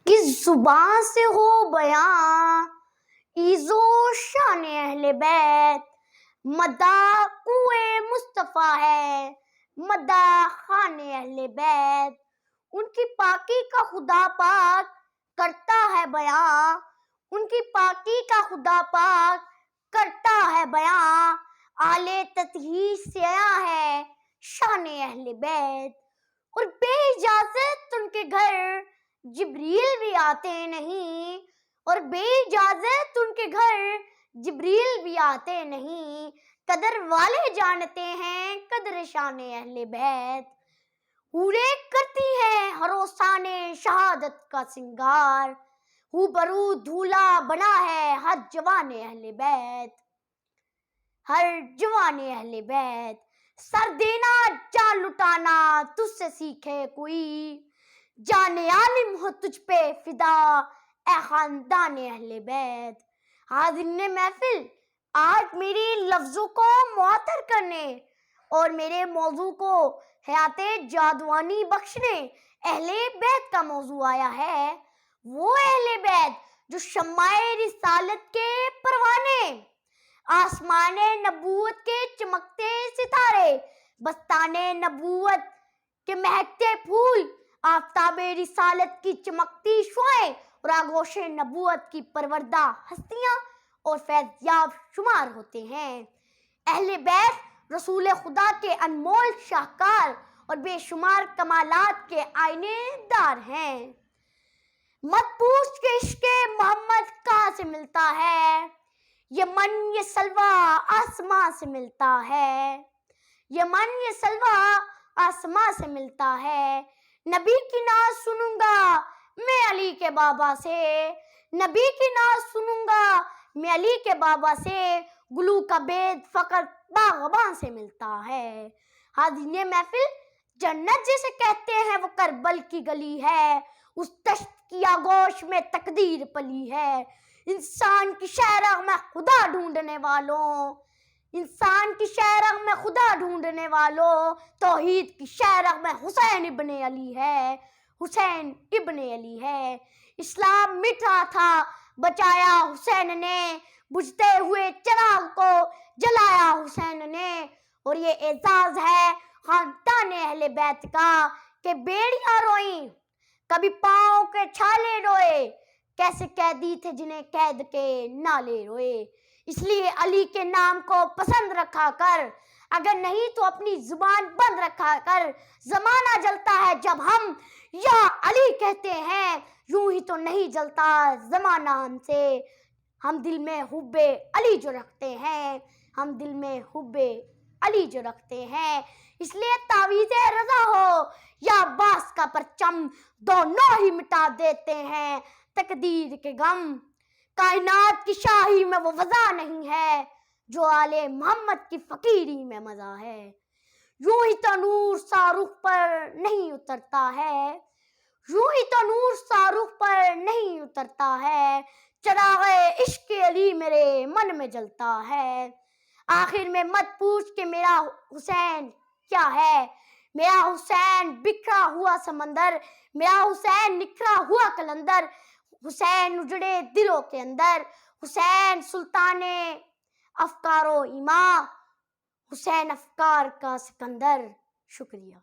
کس زبان سے ہو بیاں ایزو شان اہل بیت، مداح کوئے مصطفیٰ ہے، مداح خان اہل بیت۔ ان کی پاکی کا خدا پاک کرتا ہے بیاں، ان کی پاکی کا خدا پاک کرتا ہے بیاں۔ آل تطہیر سے آیا ہے شان اہل بیت، اور بے اجازت ان کے گھر جبریل بھی آتے نہیں، اور بے اجازت ان کے گھر جبریل بھی آتے نہیں۔ قدر والے جانتے ہیں قدر شان اہل بیت، حوریں کرتی ہیں ہروسان شہادت کا سنگار، روبرو دھولا بنا ہے ہر جوان اہل بیت، ہر جوان اہل بیت۔ سر دینا جان لٹانا تجھ سے سیکھے کوئی، جان عالم ہو تجھ پہ فدا اے خاندان اہل بیت۔ حاضرین محفل، آج میری لفظوں کو معطر کرنے اور میرے موضوع کو حیات جادوانی بخشنے اہل بیت کا موضوع آیا ہے۔ وہ اہل بیت جو شمع رسالت کے پروانے، آسمان نبوت کے چمکتے ستارے، بستان نبوت کے مہکتے پھول، آفتاب رسالت کی چمکتی شعاعیں اور آغوش نبوت کی پروردہ ہستیاں اور فیض یاب شمار ہوتے ہیں۔ اہل بیت رسول خدا کے انمول شاہکار اور بے شمار کمالات کے آئینے دار ہیں۔ مت پوچھ کہ عشق محمد کہاں سے ملتا ہے، یہ من یہ سلوہ آسماں سے ملتا ہے، یہ من یہ سلوہ آسماں سے ملتا ہے۔ نبی کی نعت سنوں گا میں علی کے بابا سے، نبی کی نعت سنوں گا میں علی کے بابا سے، گلو کا بید فقط باغباں سے ملتا ہے۔ حاضرین محفل، جنت جسے کہتے ہیں وہ کربل کی گلی ہے، اس دشت کی آغوش میں تقدیر پلی ہے۔ انسان کی شہرگ میں خدا ڈھونڈنے والوں، انسان کی شہرگ میں خدا ڈھونڈنے والوں، توحید کی شہرگ میں حسین ابن علی ہے، حسین ابن علی ہے۔ اسلام مٹ رہا تھا بچایا حسین نے، بجھتے ہوئے چراغ کو جلایا حسین نے، اور یہ اعزاز ہے خاندان اہل بیت کا کہ بیڑیاں روئیں کبھی پاؤں کے چھالے روئے، کیسے قیدی تھے جنہیں قید کے نالے روئے۔ اس لیے علی کے نام کو پسند رکھا کر، اگر نہیں تو اپنی زبان بند رکھا کر۔ زمانہ جلتا ہے جب ہم یا علی کہتے ہیں، یوں ہی تو نہیں جلتا زمانہ ہم سے، ہم دل میں حب علی جو رکھتے ہیں، ہم دل میں حب علی جو رکھتے ہیں۔ اس لیے تعویذ رضا ہو یا عباس کا پرچم، دونوں ہی مٹا دیتے ہیں تقدیر کے غم۔ کائنات کی شاہی میں وہ وضع نہیں ہے جو آل محمد کی فقیری میں مزہ ہے۔ یوں ہی تو نور شاہ رخ پر نہیں اترتا ہے، یوں ہی تو نور شاہ رخ پر نہیں اترتا ہے، چراغ عشق علی میرے من میں جلتا ہے۔ آخر میں مت پوچھ کہ میرا حسین کیا ہے، میرا حسین بکھرا ہوا سمندر، میرا حسین نکھرا ہوا قلندر، حسین اجڑے دلوں کے اندر، حسین سلطان افکار و ایمان، حسین افکار کا سکندر۔ شکریہ۔